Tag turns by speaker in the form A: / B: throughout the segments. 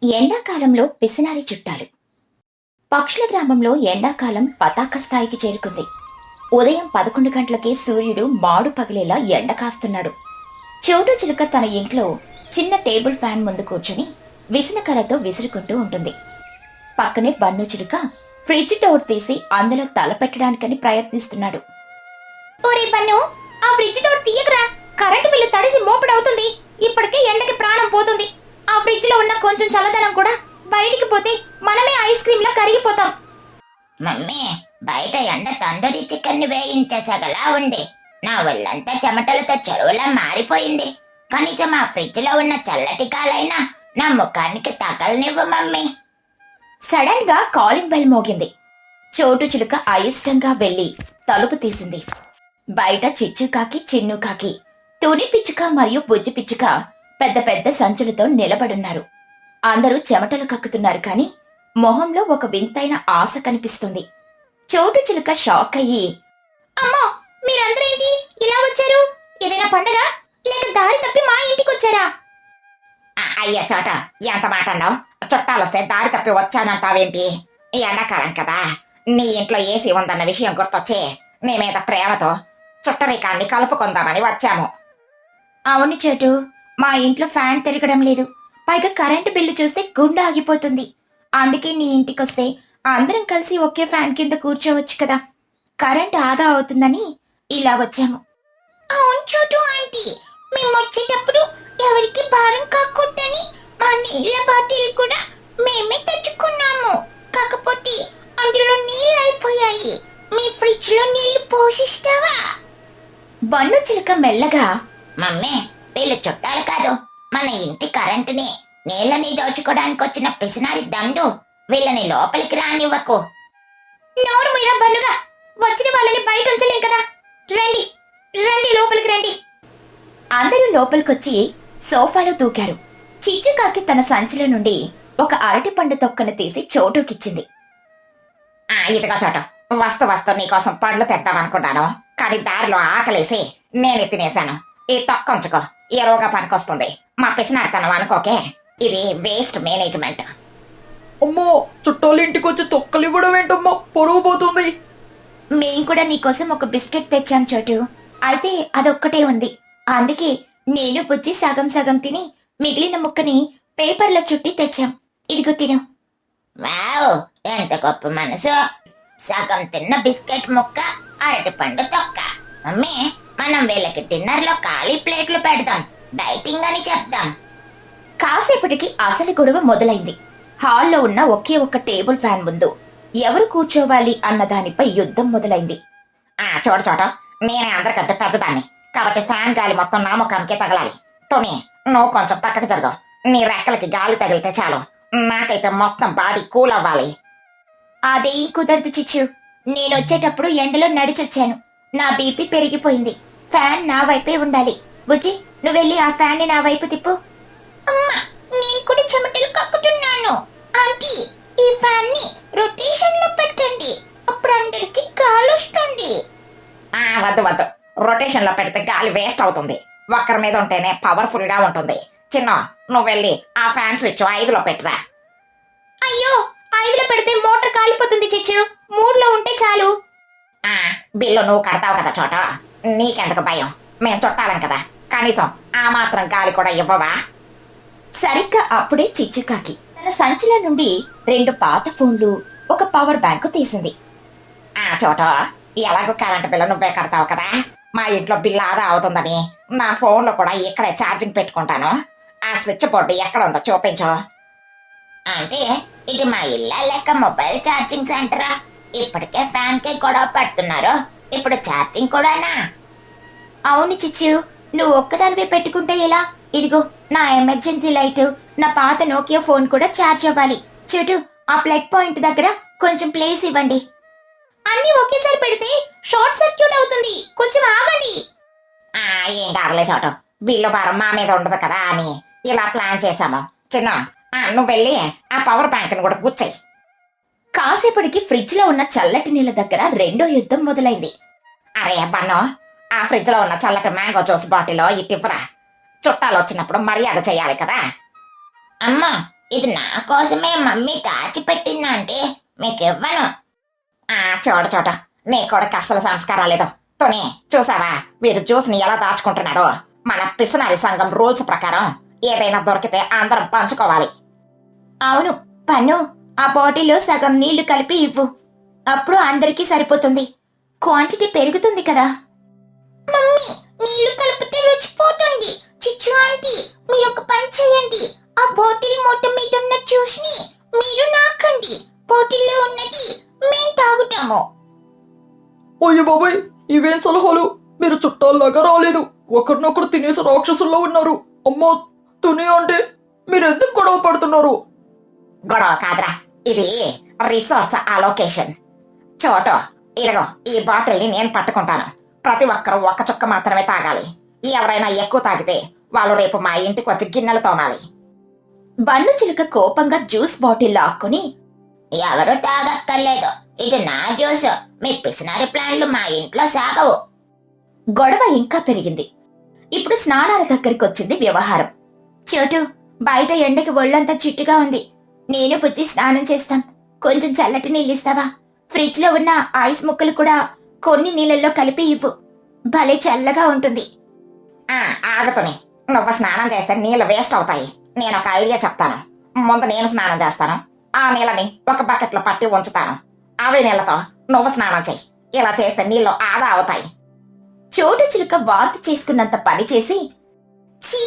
A: ఎండాకాలంలో పిసినారి చుట్టాలు. పక్షుల గ్రామంలో ఎండాకాలం పతాక స్థాయికి చేరుకుంది. ఉదయం 11 గంటలకే సూర్యుడు మాడు పగిలేలా ఎండ కాస్తున్నాడు. చోటు చిలుక తన ఇంట్లో చిన్న టేబుల్ ఫ్యాన్ ముందు కూర్చుని విసనకర్రతో విసురుకుంటూ ఉంటుంది. పక్కనే బన్ను చిలుక ఫ్రిడ్జ్ డోర్ తీసి అందులో తల పెట్టడానికని ప్రయత్నిస్తున్నాడు. ఓరే బన్ను, ఆ ఫ్రిడ్జ్ డోర్ తీయకరా, కరెంటు బిల్లు తడిసి మోపడవుతుంది. ఇప్పటికే ఎండకి ప్రాణం పోతుంది. ఆ ఫ్రిడ్జ్ లో ఉన్న కొంచెం చల్లదనం కూడా బయటికి పోతే మనమే ఐస్ క్రీమ్ లా కరిగిపోతాం.
B: మమ్మీ, బయట ఎండ తందూరి చికెన్ వేయించేసగలా ఉంది. నా ఒళ్ళంతా చెమటలతో చెరువులా మారిపోయింది. కనీసం ఆ ఫ్రిడ్జ్ లో ఉన్న చల్లటి కాలైనా నా ముఖానికి తగలనివ్వు మమ్మీ.
A: సడన్ గా కాలింగ్ బెల్ మోగింది. చోటు చిలుక అయిష్టంగా వెళ్లి తలుపు తీసింది. బయట చిచ్చుకాకి, చిన్నుకాకి, తుని పిచ్చుక మరియు బుజ్జి పిచ్చుక పెద్ద పెద్ద సంచులతో నిలబడున్నారు. అందరూ చెమటలు కక్కుతున్నారు కాని మొహంలో ఒక వింతైన ఆశ కనిపిస్తుంది. చోటు చిలుక షాక్ అయ్యి, అమ్మో, మీరందరేంటి ఇలా వచ్చారు? ఏదైనా పండగ లేక దారి తప్పి మా ఇంటికొచ్చారా?
B: అయ్యా చోట, ఎంత మాట అన్నావు? చుట్టాలొస్తే దారి తప్పి వచ్చానంటావేంటి? ఈ ఎండాకాలం కదా, నీ ఇంట్లో ఏసీ ఉందన్న విషయం గుర్తొచ్చి నీ మీద ప్రేమతో చుట్టరికాన్ని కలుపుకుందామని వచ్చాము.
A: అవును చోటు, మా ఇంట్లో ఫ్యాన్ తిరగడం లేదు. పైగా కరెంటు బిల్లు చూస్తే గుండె ఆగిపోతుంది. అందుకే నీ ఇంటికొస్తే అందరం కలిసి ఒకే ఫ్యాన్ కింద కూర్చోవచ్చు కదా, కరెంట్ ఆదా అవుతుందని ఇలా వచ్చాము.
B: అవును చోటు ఆంటీ, మేము వచ్చేటప్పుడు ఎవరికి భారం కాకూడదని మా నీళ్ళ బాటిల్ కూడా మేమే తెచ్చుకున్నాము. కాకపోతే అందులో నీళ్ళు అయిపోయాయి. మీ ఫ్రిడ్జ్ లో నీళ్లు పోషిస్తావా?
A: బన్ను చిలుక మెల్లగా,
B: మమ్మీ, వీళ్ళు చుట్టాలు కాదు, మన ఇంటి కరెంటుని నీళ్ళని దోచుకోవడానికి వచ్చిన పిసినారి దండు. వీళ్ళని లోపలికి రానివ్వకు.
A: నోరు మీరా బన్నుగా, వచ్చిన వాళ్ళని బయట ఉంచలేం కదా. రండి రండి, లోపలికి రండి. అందరూ లోపలికొచ్చి సోఫాలో దూకారు. చిచ్చుకాకి తన సంచిలో నుండి ఒక అరటి పండు తొక్కను తీసి చోటుకిచ్చింది.
B: ఇదిగో చోటు, వస్తూ నీకోసం పండ్లు తెద్దామనుకున్నాను, కానీ దారిలో ఆకలేసి నేను తినేశాను. ఈ తొక్క ఉంచుకో, ఎరువుగా పనికొస్తుంది. మా పిసినారితనం అనుకోకే, ఇది వేస్ట్ మేనేజ్మెంట్.
C: అమ్మో, చుట్టాలు ఇంటికి వచ్చి తొక్కలు ఇవ్వడం ఏంటమ్మా, పొరుగు పోతుంది.
A: మేం కూడా నీకోసం ఒక బిస్కెట్ తెచ్చాం చోటు, అయితే అదొక్కటే ఉంది. అందుకే నేను బుజ్జి సగం సగం తిని మిగిలిన ముక్కని పేపర్లో చుట్టి తెచ్చాం. ఇదిగో తిను.
B: వావ్, ఎంత గొప్ప మనసు. సగం తిన్న బిస్కెట్ ముక్క, అరటి పండు తొక్క. మమ్మీ, మనం వీళ్ళకి డిన్నర్ లో ఖాళీ ప్లేట్లు పెడదాం, డైటింగ్ అని చెప్దాం.
A: కాసేపటికి అసలు గొడవ మొదలైంది. హాల్లో ఉన్న ఒకే ఒక్క టేబుల్ ఫ్యాన్ ముందు ఎవరు కూర్చోవాలి అన్న దానిపై యుద్ధం మొదలైంది.
B: చూడ చోట, నేనే అందరికంటే పెద్దదాన్ని, కాబట్టి ఫ్యాన్ గాలి మొత్తం నా ముఖానికే తగలాలి. తోని, నువ్వు కొంచెం పక్కకు జరగవు. నీ రెక్కలకి గాలి తగిలితే చాలు, నాకైతే మొత్తం బాడీ కూల్ అవ్వాలి.
A: అదేం కుదరదు చిచ్చు. నేనొచ్చేటప్పుడు ఎండలో నడిచొచ్చాను. నా బీపీ పెరిగిపోయింది. ఫ్యాన్ నా వైపే ఉండాలి. బుజ్జి, నువ్వెళ్ళి ఆ ఫ్యాన్ ని నా వైపు తిప్పు.
B: అమ్మా, నేను కూడా చెమటలు కక్కుతున్నాను. ఆంటీ, ఈ ఫ్యాన్ ని రొటేషన్ లో పెట్టండి, అప్పుడు అందరికి గాలి వస్తుంది. వద్దు, రొటేషన్ లో పెడితే గాలి వేస్ట్ అవుతుంది. ఒక్కరి మీద ఉంటేనే పవర్ఫుల్ గా ఉంటుంది. చిన్న, నువ్వు వెళ్ళి ఆ ఫ్యాన్ స్విచ్ 5లో పెట్టురా.
A: అయ్యో, 5లో పెడితే మోటార్ కాలిపోతుంది చిచ్చు. 3లో ఉంటే చాలు.
B: బిల్లు నువ్వు కడతావు కదా చోట, నీకెందుకు భయం? మేము చుట్టాలం కదా, కనీసం ఆ మాత్రం గాలి కూడా ఇవ్వవా?
A: సరిగ్గా అప్పుడే చిచ్చుకాకి తన సంచిలో నుండి 2 పాత ఫోన్లు, ఒక పవర్ బ్యాంకు తీసింది.
B: చోట, ఎలాగో కరెంట్ బిల్లు నువ్వే కడతావు కదా, మా ఇంట్లో బిల్లు ఆదా అవుతుందని నా ఫోన్లో కూడా ఇక్కడే ఛార్జింగ్ పెట్టుకుంటాను. ఆ స్విచ్ బోర్డు ఎక్కడ ఉందో చూపించు. అంటే ఇది మా ఇల్లా లేక మొబైల్ ఛార్జింగ్ సెంటరా? ఇప్పటికే ఫ్యాన్ కి గొడవ పడుతున్నారు, ఇప్పుడు ఛార్జింగ్ కూడానా?
A: అవును చిచ్చు, నువ్వు ఒక్కదానివే పెట్టుకుంటే ఎలా? ఇదిగో నా ఎమర్జెన్సీ లైట్, నా పాత నోకియా ఫోన్ కూడా ఛార్జ్ అవ్వాలి. చూడు, ఆ ప్లగ్ పాయింట్ దగ్గర కొంచెం ప్లేస్ ఇవ్వండి. అన్ని ఒకేసారి పెడితే షార్ట్ సర్క్యూట్ అవుతుంది, కొంచెం ఆగండి.
B: ఏం కాదులే చోటు, బిల్లు భారం మా మీద ఉండదు కదా అని ఇలా ప్లాన్ చేశాము. చిన్న, నువ్వు వెళ్ళి ఆ పవర్ బ్యాంక్ ని కూడా గుచ్చాయి.
A: కాసేపటికి ఫ్రిడ్జ్ లో ఉన్న చల్లటి నీళ్ళ దగ్గర రెండో యుద్ధం మొదలైంది.
B: అరే బన్నో, ఆ ఫ్రిడ్జ్ లో ఉన్న చల్లటి మ్యాంగో జ్యూస్ బాటిల్ ఇటివ్వరా. చుట్టాలు వచ్చినప్పుడు మర్యాద చేయాలి కదా. అమ్మా, ఇది నా కోసమే మమ్మీ దాచిపెట్టిందంటే మీకివ్వను. చూడు నీ కొడుకు అస్సలు సంస్కారం లేదు. తుని చూసావా వీడు జ్యూస్ని ఎలా దాచుకుంటున్నాడో. మన పిసినారి సంఘం రూల్స్ ప్రకారం ఏదైనా దొరికితే అందరం పంచుకోవాలి.
A: అవును పన్ను, ఆ బాటిల్లో సగం నీళ్లు కలిపి ఇవ్వు. అప్పుడు అందరికీ సరిపోతుంది, క్వాంటిటీ పెరుగుతుంది కదా.
B: మమ్మీ నీళ్లు కలిపితే రుచిపోతుంది. చిచ్చు ఆంటీ మీరు ఒక పని చేయండి. ఆ బాటిల్ మూట మీద ఉన్న జ్యూస్ ని మీరు నాకండి. బాటిల్లో ఉన్నది మేం తాగుతాము.
C: అయ్యో బాబాయ్, ఇవేం సలహాలు! మీరు చుట్టాల్లాగా రాలేదు, ఒకరినొకరు తినేసి రాక్షసుల్లో ఉన్నారు. అమ్మా తుని అంటే మీరెందుకు గొడవ పడుతున్నారు?
B: గొడవ కాదురా, ఇది రిసోర్స్ అలోకేషన్. చోటు ఇదిగో ఈ బాటిల్ని నేను పట్టుకుంటాను. ప్రతి ఒక్కరూ ఒక్క చుక్క మాత్రమే తాగాలి. ఎవరైనా ఎక్కువ తాగితే వాళ్ళు రేపు మా ఇంటికి వచ్చి గిన్నెలు తోమాలి.
A: బన్ను చిలుక కోపంగా జ్యూస్ బాటిల్ లాక్కుని,
B: ఎవరు తాగక్కర్లేదు, ఇది నా జ్యూస్. మీ పిసినారి ప్లాన్లు మా ఇంట్లో సాగవు.
A: గొడవ ఇంకా పెరిగింది. ఇప్పుడు స్నానాల దగ్గరికి వచ్చింది వ్యవహారం. చోటు, బయట ఎండకి ఒళ్ళంతా చిట్టుగా ఉంది. నేను బుజ్జి స్నానం చేస్తాం. కొంచెం చల్లటి నీళ్ళిస్తావా? ఫ్రిడ్జ్ లో ఉన్న ఐస్ ముక్కలు కూడా కొన్ని నీళ్ళల్లో కలిపి ఇవ్వు. భలే చల్లగా ఉంటుంది.
B: ఆగుతుని, నువ్వు స్నానం చేస్తే నీళ్ళు వేస్ట్ అవుతాయి. నేను ఒక ఐడియా చెప్తాను. ముందు నేను స్నానం చేస్తాను. ఆ నీళ్ళని ఒక బకెట్లో పట్టి ఉంచుతాను. అవే నీళ్ళతో నువ్వు స్నానం చెయ్యి. ఇలా చేస్తే నీళ్ళు ఆదా అవుతాయి.
A: చోటు చిలుక వాంతి చేసుకున్నంత పని చేసి,
B: చీ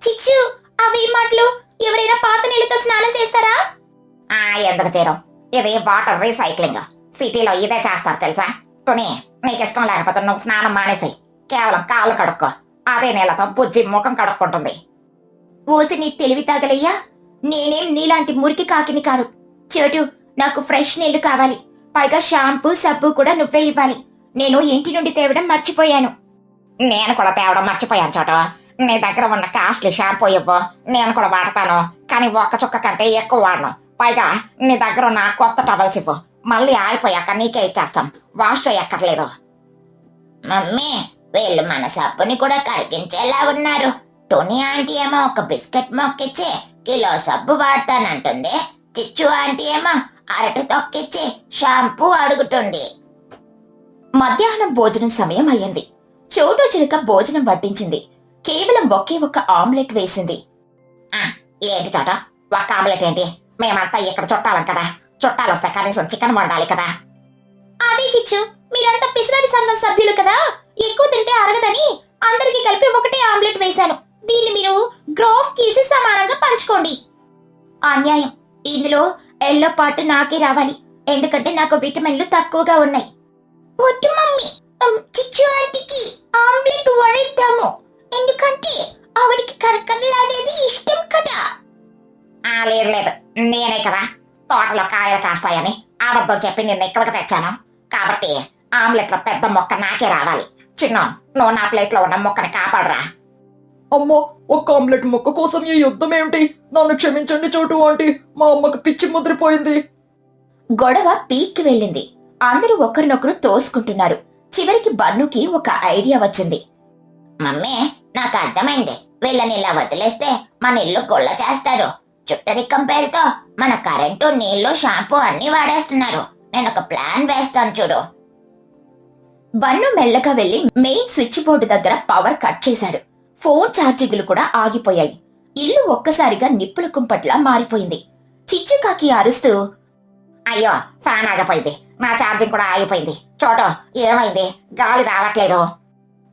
B: చిచ్చు, అవి మాటలు. ఎవరైనా పాత నీళ్ళతో స్నానం చేస్తారా? ఎందుకు చేయడం? ఇది వాటర్ రీసైక్లింగ్. సిటీలో ఇదే చేస్తారు తెలుసా. తుని నీకు ఇష్టం లేకపోతే నువ్వు స్నానం మానేసాయి. కేవలం కాళ్ళు కడుక్కో. అదే నీళ్ళతో బుజ్జి ముఖం కడుక్కుంటుంది.
A: ఓసి నీ తెలివి తాగలయ్యా, నేనేం నీలాంటి మురికి కాకిని కాదు. చోటు, నాకు ఫ్రెష్ నీళ్లు కావాలి. పైగా షాంపూ సబ్బు కూడా నువ్వే ఇవ్వాలి. నేను ఇంటి నుండి తేవడం మర్చిపోయాను.
B: నేను కూడా తేవడం మర్చిపోయాను చోటు. నీ దగ్గర ఉన్న కాస్ట్లీ షాంపూ ఇవ్వు, నేను కూడా వాడతాను. కానీ ఒక్క చుక్క కంటే ఎక్కువ వాడను. పైగా నీ దగ్గర ఉన్న కొత్త టవల్స్ ఇవ్వు. మళ్ళీ ఆరిపోయాక నీకే ఇచ్చేస్తాం. వాష్ చేయక్కర్లేదు. మమ్మీ వీళ్ళు మన సబ్బుని కూడా కరిగించేలా ఉన్నారు. టోనీ ఆంటీ ఏమో ఒక బిస్కెట్ మొక్కిచ్చి కిలో సబ్బు వాడతానంటుంది. చిచ్చు ఆంటీ ఏమో అరటి తొక్కిచ్చి షాంపూ అడుగుతుంది.
A: మధ్యాహ్నం భోజనం సమయం అయ్యింది. చోటు చిలుక భోజనం వడ్డించింది. కేవలం ఒకే ఒక్క ఆమ్లెట్ వేసింది.
B: ఏంటి చోట ఒక ఆమ్లెట్ ఏంటి? మేమంతా ఇక్కడ చుట్టాలం కదా. చుట్టాలు వస్తే కనీసం చికెన్ వండాలి కదా.
A: అదే చిచ్చు, మీరంతా పిసినారి సంఘం సభ్యులు కదా, ఎక్కువ తింటే అరగదని అందరికీ కలిపి ఒకటే ఆమ్లెట్ వేశాను. దీన్ని మీరు గ్రాఫ్ గీసి సమానంగా పంచుకోండి. అన్యాయం. ఇందులో ఎల్లో పాటు నాకే రావాలి, ఎందుకంటే నాకు విటమిన్లు తక్కువగా ఉన్నాయి.
B: వద్దు మమ్మీ, చిచ్చు ఆంటీకి ఆమ్లెట్ వడేద్దాము. ఎందుకంటే ఆవిడికి కరకరలాడేది ఇష్టం కదా. లేదు లేదు, నేనే కదా తోటలో కాయలు కాస్తాయని అబద్ధం చెప్పి నిన్న ఇక్కడికి తెచ్చాను. కాబట్టి ఆమ్లెట్ లో పెద్ద మొక్క నాకే రావాలి. చిన్న, నువ్వు నా ప్లేట్ లో ఉన్న మొక్కని కాపాడరా.
C: అమ్మో, ఒక్క ఆమ్లెట్ ముక్క కోసం ఈ యుద్ధం ఏమిటి? నన్ను క్షమించండి చోటు ఆంటీ, మా అమ్మకి పిచ్చి ముద్రిపోయింది.
A: గొడవ పీక్కి వెళ్ళింది. అందరూ ఒకరినొకరు తోసుకుంటున్నారు. చివరికి బన్నుకి ఒక ఐడియా వచ్చింది.
B: మమ్మీ నాకు అర్థమైంది. వీళ్ళని ఇలా వదిలేస్తే మన ఇల్లు గుళ్ళ చేస్తారు. చుట్టరికం పేరుతో మన కరెంటు, నీళ్లు, షాంపూ అన్ని వాడేస్తున్నారు. నేను ఒక ప్లాన్ వేస్తాను చూడు.
A: బన్ను మెల్లగా వెళ్లి మెయిన్ స్విచ్ బోర్డు దగ్గర పవర్ కట్ చేశాడు. ఫోన్ ఛార్జింగ్లు కూడా ఆగిపోయాయి. ఇల్లు ఒక్కసారిగా నిప్పుల కుంపట్లా మారిపోయింది. చిచ్చుకాకి అరుస్తూ,
B: అయ్యో ఫ్యాన్ ఆగిపోయింది, నా ఛార్జింగ్ కూడా ఆగిపోయింది. చోటు ఏమైంది? గాలి రావట్లేదు.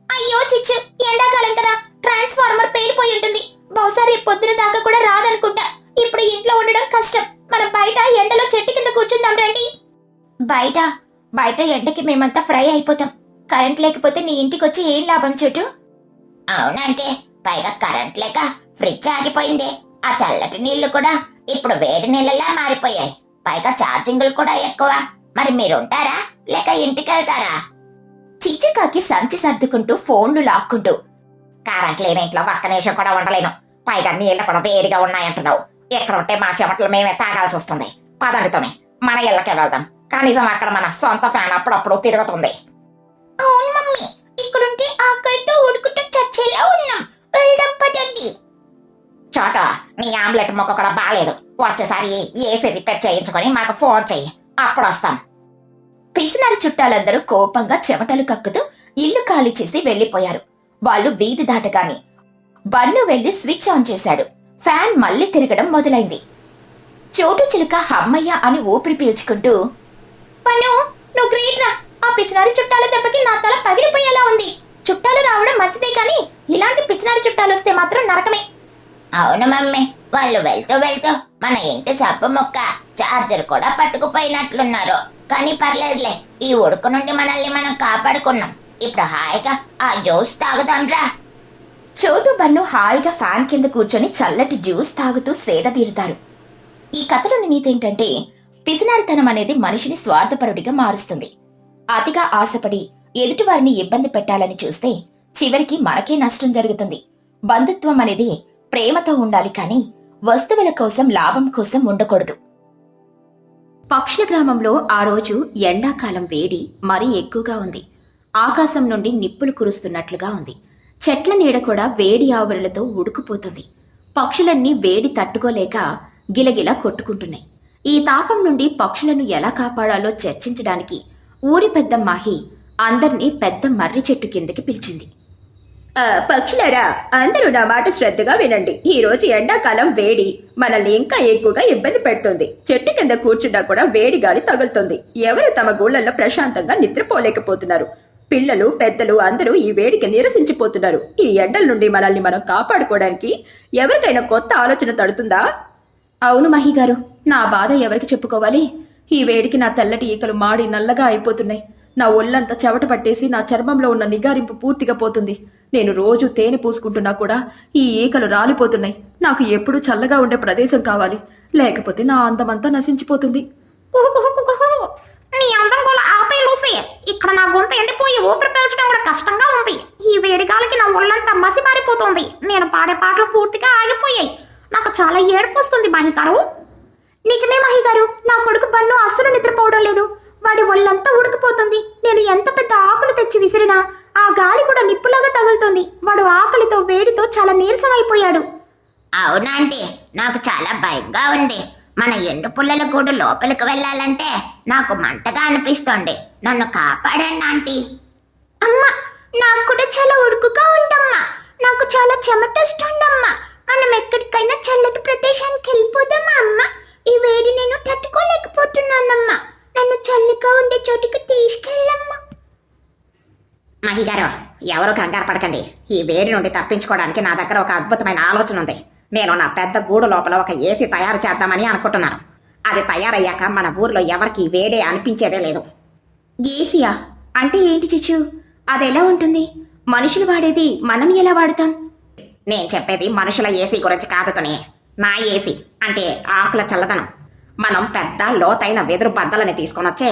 A: అయ్యో చిచ్చు, ఎండాకాలం కదా, ట్రాన్స్ఫార్మర్ పేలిపోయి ఉంటుంది. బహుశా రేపు పొద్దున దాకా కూడా రాదనుకుంటా. ఇప్పుడు ఇంట్లో ఉండడం కష్టం. మనం బయట ఎండలో చెట్టు కింద కూర్చుందాం రండి. బయట ఎండకి మేమంతా ఫ్రై అయిపోతాం. కరెంట్ లేకపోతే నీ ఇంటికి వచ్చి ఏం లాభం చోటు?
B: అవునంటే పైగా కరెంట్ లేక ఫ్రిడ్జ్ ఆగిపోయింది. ఆ చల్లటి నీళ్లు కూడా ఇప్పుడు వేడి నీళ్ళలా మారిపోయాయి. పైగా ఛార్జింగ్లు కూడా ఎక్కువ. మరి మీరుంటారా లేక ఇంటికి వెళ్తారా?
A: చిచ్చుకాకి సంచి సర్దుకుంటూ ఫోన్లు లాక్కుంటూ,
B: కరెంట్ లేని ఇంట్లో ఒక్క నిమిషం కూడా ఉండలేను. పైగా నీళ్ళు కూడా వేడిగా ఉన్నాయంటున్నావు. ఎక్కడ ఉంటే మా చెమటలు మేమే తాగాల్సి వస్తుంది. పదండితోనే మన ఇళ్ళకే వెళ్దాం. కనీసం అక్కడ మన సొంత ఫ్యాన్ అప్పుడప్పుడు తిరుగుతుంది. అవును మమ్మీ, ఇక్కడుంటే ఆకలితో ఉడుకుతూ చచ్చేలా ఉన్నాం. వెళ్దాం పదండి. చోట నీ ఆమ్లెట్ మొక్క కూడా బాలేదు. వచ్చేసారి ఏసీ రిపేర్ చేయించుకొని మాకు ఫోన్ చెయ్యి, అప్పుడు వస్తాం.
A: పిసినారి చుట్టాలందరూ కోపంగా చెమటలు కక్కుతూ ఇల్లు ఖాళీ చేసి వెళ్లిపోయారు. వాళ్ళు వీధి దాటగానే బన్ను వెళ్లి స్విచ్ ఆన్ చేశాడు. ఫ్యాన్ మళ్లీ తిరగడం మొదలైంది. చోటు చిలుక హమ్మయ్య అని ఊపిరి పీల్చుకుంటూ, బన్ను నువ్వు గ్రేట్ రా, ఆ పిసినారి చుట్టాల దెబ్బకి నా తల పగిలిపోయేలా ఉంది. చుట్టాలు రావడం మంచిదే కానీ ఇలాంటి పిసినారి చుట్టాలు వస్తే మాత్రం నరకమే.
B: అవును మమ్మీ, వాళ్ళు వెళ్తూ వెళ్తూ మన ఇంటి సబ్బు ముక్క చార్జర్ కూడా పట్టుకుపోయినట్లున్నారు. కానీ పర్లేదులే, ఈ ఉడుకు నుండి మనల్ని మనం కాపాడుకున్నాం. ఇప్పుడు హాయిగా ఆ జ్యూస్ తాగుదాంరా.
A: చోటు బన్ను హాయిగా ఫ్యాన్ కింద కూర్చొని చల్లటి జ్యూస్ తాగుతూ సేద తీరుతారు. ఈ కథలోని నీతేంటంటే, పిసినారితనం అనేది మనిషిని స్వార్థపరుడిగా మారుస్తుంది. అతిగా ఆశపడి ఎదుటివారిని ఇబ్బంది పెట్టాలని చూస్తే చివరికి మనకే నష్టం జరుగుతుంది. బంధుత్వం అనేది ప్రేమతో ఉండాలి కానీ వస్తువుల కోసం లాభం కోసం ఉండకూడదు. పక్షుల గ్రామంలో ఆ రోజు ఎండాకాలం వేడి మరీ ఎక్కువగా ఉంది. ఆకాశం నుండి నిప్పులు కురుస్తున్నట్లుగా ఉంది. చెట్ల నీడ కూడా వేడి ఆవులతో ఉడుకుపోతుంది. పక్షులన్నీ వేడి తట్టుకోలేక గిలగిలా కొట్టుకుంటున్నాయి. ఈ తాపం నుండి పక్షులను ఎలా కాపాడాలో చర్చించడానికి ఊరి పెద్ద మాహి అందర్నీ పెద్ద మర్రి చెట్టు కిందకి పిలిచింది. పక్షులారా, అందరూ నా మాట శ్రద్ధగా వినండి. ఈ రోజు ఎండాకాలం వేడి మనల్ని ఇంకా ఎక్కువగా ఇబ్బంది పెడుతుంది. చెట్టు కింద కూర్చున్నా కూడా వేడి గాలి తగులుతుంది. ఎవరు తమ గూళ్లలో ప్రశాంతంగా నిద్రపోలేకపోతున్నారు. పిల్లలు పెద్దలు అందరూ ఈ వేడికి నీరసించిపోతున్నారు. ఈ ఎండల నుండి మనల్ని మనం కాపాడుకోవడానికి ఎవరికైనా కొత్త ఆలోచన తడుతుందా? అవును మహిగారు, నా బాధ ఎవరికి చెప్పుకోవాలి? ఈ వేడికి నా తెల్లటి ఈకలు మాడి నల్లగా అయిపోతున్నాయి. నా ఒళ్ళంతా చెమట పట్టేసి నా చర్మంలో ఉన్న నిగారింపు పూర్తిగా పోతుంది. నేను రోజు తేనె పూసుకుంటున్నా కూడా ఈ ఈకలు రాలిపోతున్నాయి. నాకు ఎప్పుడూ చల్లగా ఉండే ప్రదేశం కావాలి, లేకపోతే నా అందమంతా నశించిపోతుంది.
B: నీ అందం కూడా ఆపే లూసి. ఇక్కడ నా గొంతు ఎండిపోయి ఊపిరి పీల్చడం కూడా కష్టంగా ఉంది. ఈ వేడిగాలికి నా ఒళ్ళంతా మసిమారిపోతుంది. నేను పాడే పాటలు పూర్తిగా ఆగిపోయాయి. నాకు చాలా ఏడుపు వస్తుంది మహిగారు. నిజమే మహిగారు, నా కొడుకు బన్ను అస్సలు నిద్రపోవడం లేదు. వాడి ఒళ్ళంతా ఉడికిపోతుంది. నేను ఎంత పెద్ద ఆకులు తెచ్చి విసిరినా ఆ గాలి కూడా నిప్పులాగా తగులుతుంది. వాడు ఆకలితో వేడితో చాలా నీరసం అయిపోయాడు. అవునా అండి, నాకు చాలా భయంగా ఉంది. మన ఎండు పుల్లల గూడు లోపలికి వెళ్ళాలంటే నాకు మంటగా అనిపిస్తోంది. నన్ను కాపాడండి ఆంటీ. అమ్మా, నాకు కూడా చాలా ఉడుకుగా ఉందమ్మా. నాకు చాలా చెమటొస్తుందమ్మా. మనం ఎక్కడికైనా చల్లటి ప్రదేశానికి వెళ్ళిపోదామా అమ్మా? ఈ వేడి నేను తట్టుకోలేకపోతున్నానమ్మా. నన్ను చల్లగా ఉండే చోటుకి తీసుకెళ్ళమ్మా. మహిగారు, ఎవరు కంగారు పడకండి. ఈ వేడి నుండి తప్పించుకోవడానికి నా దగ్గర ఒక అద్భుతమైన ఆలోచన ఉంది. నేను నా పెద్ద గూడు లోపల ఒక ఏసీ తయారు చేద్దామని అనుకుంటున్నాను. అది తయారయ్యాక మన ఊర్లో ఎవరికి వేడే అనిపించేదే లేదు.
A: ఏసీయా అంటే ఏంటి చిచ్చు? అదెలా ఉంటుంది? మనుషులు వాడేది మనం ఎలా వాడతాం?
B: నేను చెప్పేది మనుషుల ఏసీ గురించి కాదు తుని. నా ఏసీ అంటే ఆకుల చల్లదనం. మనం పెద్ద లోతైన వెదురు బద్దలని తీసుకొనొచ్చే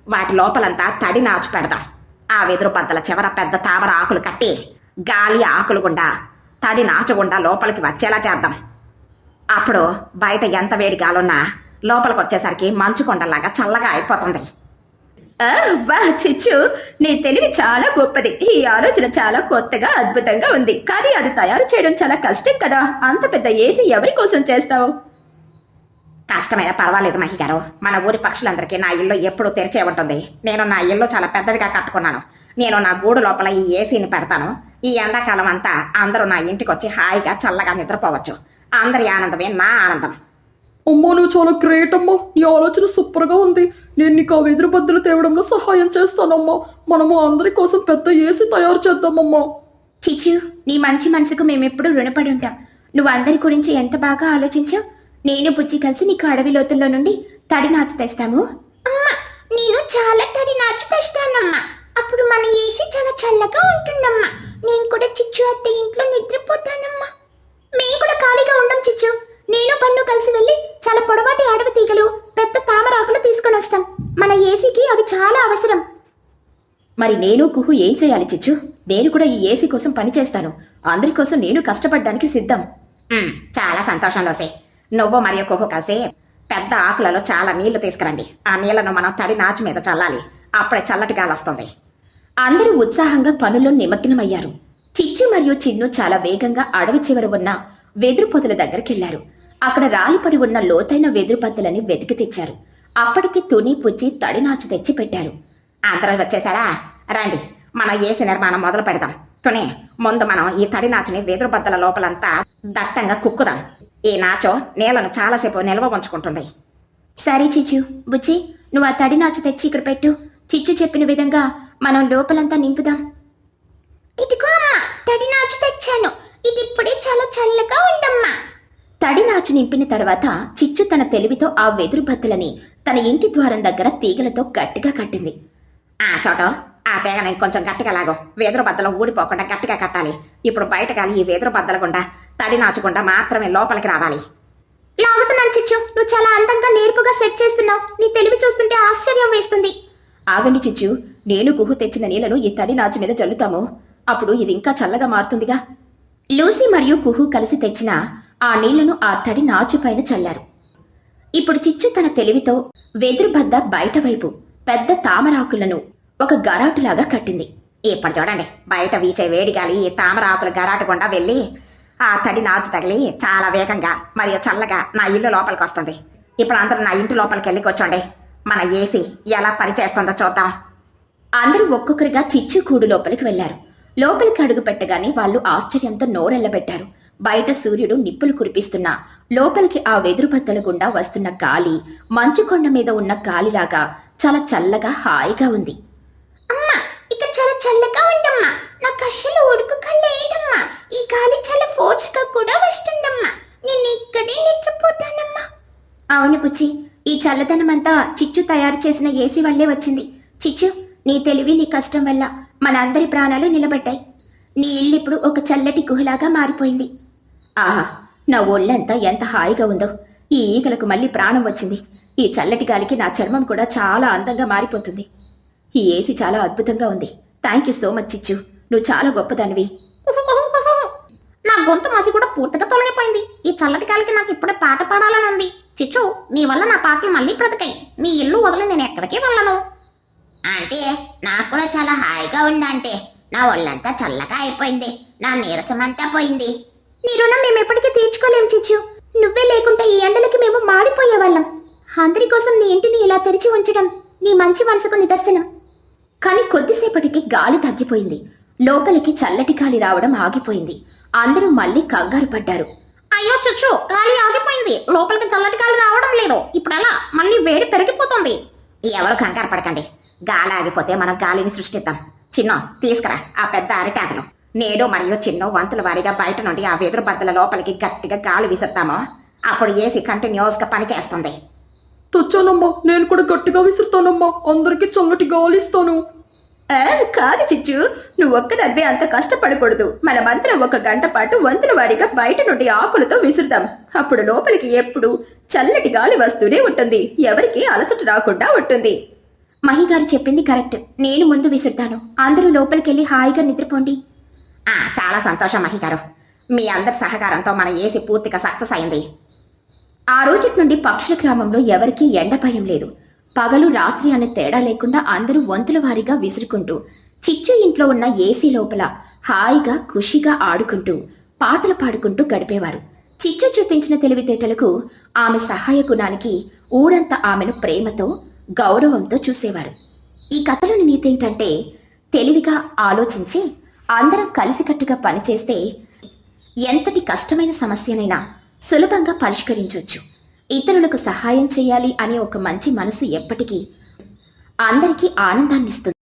B: వాటి లోపలంతా తడి నాచు పెడదాం. ఆ వెదురు బద్దల చివర పెద్ద తామర ఆకులు కట్టి గాలి ఆకులు గుండా తడి నాచు గుండా లోపలికి వచ్చేలా చేద్దాం. అప్పుడు బయట ఎంత వేడి గాలున్నా లోపలికి వచ్చేసరికి మంచు కొండలాగా చల్లగా అయిపోతుంది.
A: వా చిచ్చు, నీ తెలివి చాలా గొప్పది. ఈ ఆలోచన చాలా కొత్తగా అద్భుతంగా ఉంది. కానీ అది తయారు చేయడం చాలా కష్టం కదా. అంత పెద్ద ఏసీ ఎవరి కోసం చేస్తావు?
B: కష్టమైనా పర్వాలేదు మహిగారు. మన ఊరి పక్షులందరికీ నా ఇల్లు ఎప్పుడూ తెరిచే ఉంటుంది. నేను నా ఇల్లు చాలా పెద్దదిగా కట్టుకున్నాను. నేను నా గూడు లోపల ఈ ఏసీని పెడతాను. ఈ ఎండాకాలం అంతా అందరూ నా ఇంటికి వచ్చి హాయిగా చల్లగా నిద్రపోవచ్చు. అందరి ఆనందమే నా ఆనందం.
C: అమ్మా, నువ్వు చాలా గ్రేట్ అమ్మా. నీ ఆలోచన సూపర్ గా ఉంది. నేను నీకు ఆ వెదురు బద్దలు తేవడంలో సహాయం చేస్తానమ్మా. మనము అందరి కోసం పెద్ద ఏసీ తయారు చేద్దామమ్మా.
A: చిచ్చు, నీ మంచి మనసుకు మేమెప్పుడు రుణపడి ఉంటాం. నువ్వు అందరి గురించి ఎంత బాగా ఆలోచించావు. నేను బుజ్జి కలిసి నీకు అడవి లోతుల్లో నుండి తడి నాచు తెస్తాము.
B: అమ్మా, నేను చాలా తడి నాచు తెస్తానమ్మా. అప్పుడు మన ఏసీ చాలా చల్లగా ఉంటుందమ్మా. నేను కూడా చిచ్చు అత్త ఇంట్లో నిద్రపోతానమ్మా.
A: మేము కూడా ఖాళీగా ఉండం చిచ్చు. నేను బన్ను కలిసి వెళ్ళి చాలా పొడవాటి అడవి తీగలు పెద్ద తామరాకులు తీసుకొని వస్తాం. మన ఏసీకి అవి చాలా అవసరం. మరి నేను కుహు ఏం చేయాలి చిచ్చు? నేను కూడా ఈ ఏసీ కోసం పని చేస్తాను. అందరి కోసం నేను కష్టపడడానికి సిద్ధం.
B: చాలా సంతోషం లోసే. నువ్వు మరియు కుహు కలిసి పెద్ద ఆకులలో చాలా నీళ్లు తీసుకురండి. ఆ నీళ్లను మనం తడి నాచు మీద చల్లాలి. అప్పుడే చల్లటి గాలి వస్తుంది.
A: అందరూ ఉత్సాహంగా పనుల్లో నిమగ్నమయ్యారు. చిచ్చు మరియు చిన్ను చాలా వేగంగా అడవి చివర ఉన్న వెదురు పొదల దగ్గరికెళ్లారు. అక్కడ రాలిపడి ఉన్న లోతైన వెదురు బద్దలని వెతికి తెచ్చారు. అప్పటికి తుని పుచ్చి తడినాచు తెచ్చి పెట్టారు.
B: అందరూ వచ్చేసారా? రండి, మనం ఏసి నిర్మాణం మొదలు పెడదాం. తుని, ముందు మనం ఈ తడి నాచుని వెదురు బద్దల లోపలంతా దట్టంగా కుక్కుదాం. ఈ నాచు నీళ్లను చాలాసేపు నిల్వ ఉంచుకుంటుంది.
A: సరే చిచ్చు. బుజ్జి, నువ్వు ఆ తడినాచు తెచ్చి ఇక్కడ పెట్టు. చిచ్చు చెప్పిన విధంగా మనం లోపలంతా నింపుదాం. ఇదిగో అమ్మా, తడినాచు తెచ్చాను. ఇది ఇప్పుడే చాలా చల్లగా ఉండమ్మా. తడినాచు నింపిన తర్వాత చిచ్చు తన తెలివితో ఆ వెదురు బద్దలని తన ఇంటి ద్వారం దగ్గర తీగలతో గట్టిగా కట్టింది.
B: ఆ చోట ఆ తీగని కొంచెం గట్టిగా లాగో. వెదురు బద్దలు ఊడిపోకుండా గట్టిగా కట్టాలి. ఇప్పుడు బయట గాలి ఈ వెదురు బద్దల గుండా, తడి నాచుకుండా మాత్రమే లోపలికి రావాలి.
A: లాగుతున్నాను చిచ్చు. నువ్వు చాలా అందంగా నేర్పుగా సెట్ చేస్తున్నావు. నీ తెలివి చూస్తుంటే ఆశ్చర్యం వేస్తుంది. ఆగండి చిచ్చు, నేను కుహు తెచ్చిన నీళ్లను ఈ తడి నాచు మీద జల్లుతాము. అప్పుడు ఇది ఇంకా చల్లగా మారుతుందిగా. లూసీ మరియు కుహు కలిసి తెచ్చిన ఆ నీళ్లను ఆ తడి నాచు పైన చల్లారు. ఇప్పుడు చిచ్చు తన తెలివితో వెదురు బద్ద బయట వైపు పెద్ద తామరాకులను ఒక గరాటులాగా కట్టింది.
B: ఇప్పుడు చూడండి, బయట వీచే వేడి గాలి ఈ తామర ఆకుల గరాటు గుండా వెళ్ళి ఆ తడి నాచు తగిలి చాలా వేగంగా మరియు చల్లగా నా ఇల్లు లోపలికి వస్తుంది. ఇప్పుడు అందరూ నా ఇంటి లోపలికి వెళ్ళి కూర్చోండి. మన ఏసీ ఎలా పనిచేస్తుందో చూద్దాం.
A: అందరూ ఒక్కొక్కరిగా చిచ్చు కూడు లోపలికి వెళ్లారు. లోపలికి అడుగు పెట్టగానే వాళ్ళు ఆశ్చర్యంతో నోరెళ్లబెట్టారు. బయట సూర్యుడు నిప్పులు కురిపిస్తున్నా లోపలికి ఆ వెదురు బద్దల గుండా వస్తున్న గాలి మంచు కొండ మీద ఉన్న గాలిలాగా చాలా చల్లగా హాయిగా ఉంది. అమ్మా, ఇక చాలా చల్లగా ఉండమ్మా. నాకు అస్సలు ఉడుకుగా లేదమ్మా. ఈ గాలి చాలా ఫోర్స్ గా కూడా వస్తుందమ్మా. నేను ఇక్కడే నిద్రపోతానమ్మా. అవును పుచ్చి, ఈ చల్లదనమంతా చిచ్చు తయారు చేసిన ఏసీ వల్లే వచ్చింది. చిచ్చు, నీ తెలివి నీ కష్టం వల్ల మన అందరి ప్రాణాలు నిలబడ్డాయి. నీ ఇల్లిప్పుడు ఒక చల్లటి గుహలాగా మారిపోయింది. ఆహా, నా ఒళ్ళంతా ఎంత హాయిగా ఉందో. ఈ ఈగలకు మళ్ళీ ప్రాణం వచ్చింది. ఈ చల్లటి గాలికి నా చర్మం కూడా చాలా అందంగా మారిపోతుంది. ఈ ఏసీ చాలా అద్భుతంగా ఉంది. థ్యాంక్ యూ సో మచ్ చిచ్చు. నువ్వు చాలా గొప్పదానివి.
B: నా గొంతు మాసి కూడా పూర్తిగా తొలగిపోయింది. ఈ చల్లటి గాలికి నాకు ఇప్పుడే పాట పాడాలని ఉంది. చిచ్చు, నీ వల్ల నా పాటలు మళ్ళీ బ్రతికాయి. నీ ఇల్లు వదిలి నేను ఎక్కడికి వెళ్ళను. అంటే నాకు కూడా చాలా హాయిగా ఉందంటే. నా ఒళ్ళంతా చల్లగా అయిపోయింది. నా నీరసమంతా పోయింది.
A: నీ రుణం మేము ఎప్పటికీ తీర్చుకోలేం చిచ్చు. నువ్వే లేకుంటే ఈ ఎండలకి మేము మాడిపోయేవాళ్ళం. అందరి కోసం నీ ఇంటిని ఇలా తెరిచి ఉంచడం నీ మంచి మనసుకు నిదర్శనం. కాని కొద్దిసేపటికి గాలి తగ్గిపోయింది. లోపలికి చల్లటి గాలి రావడం ఆగిపోయింది. అందరూ మళ్ళీ కంగారు పడ్డారు.
B: అయ్యో చిచ్చు, గాలి ఆగిపోయింది. లోపలికి చల్లటి గాలి రావడం లేదు. ఇప్పుడు ఎలా? మళ్ళీ వేడి పెరిగిపోతుంది. ఎవరు కంగారు పడకండి. గాలి ఆగిపోతే మనం గాలిని సృష్టిద్దాం. చిన్నో, తీసుకురా ఆ పెద్ద అరిటాకులు. నేను మరియు చిన్నో వంతుల వారీగా బయట నుండి ఆ వెదురు బద్దల లోపలికి గట్టిగా గాలి విసురుతామో అప్పుడు ఏసీ కంటిన్యూస్ గా పని చేస్తుంది.
C: తెచ్చానమ్మా, నేను కూడా గట్టిగా విసురుతానమ్మా. అందరికి చల్లటి గాలి ఇస్తాను.
A: కాదు చిచ్చు, నువ్వు ఒక్కదానివే అంత కష్టపడకూడదు. మనమంతా 1 గంట పాటు వంతుల వారీగా బయట నుండి ఆకులతో విసురుదాం. అప్పుడు లోపలికి ఎప్పుడు చల్లటి గాలి వస్తూనే ఉంటుంది. ఎవరికి అలసట రాకుండా ఉంటుంది. మహిగారు చెప్పింది కరెక్ట్. నేను ముందు విసురుతాను. అందరూ లోపలికెళ్ళి హాయిగా నిద్రపోండి.
B: చాలా సంతోషం మహిగారు. మీ అందరి సహకారంతో మన ఏసీ పూర్తిగా సక్సెస్ అయింది.
A: ఆ రోజు నుండి పక్షుల గ్రామంలో ఎవరికీ ఎండ భయం లేదు. పగలు రాత్రి అనే తేడా లేకుండా అందరూ వంతుల వారీగా విసురుకుంటూ చిచ్చు ఇంట్లో ఉన్న ఏసీ లోపల హాయిగా ఖుషిగా ఆడుకుంటూ పాటలు పాడుకుంటూ గడిపేవారు. చిచ్చు చూపించిన తెలివితేటలకు ఆమె సహాయ గుణానికి ఊరంతా ఆమెను ప్రేమతో గౌరవంతో చూసేవారు. ఈ కథలోని నీతి ఏంటంటే, తెలివిగా ఆలోచించి అందరం కలిసికట్టుగా పనిచేస్తే ఎంతటి కష్టమైన సమస్యనైనా సులభంగా పరిష్కరించవచ్చు. ఇతరులకు సహాయం చేయాలి అనే ఒక మంచి మనసు ఎప్పటికీ అందరికీ ఆనందాన్నిస్తుంది.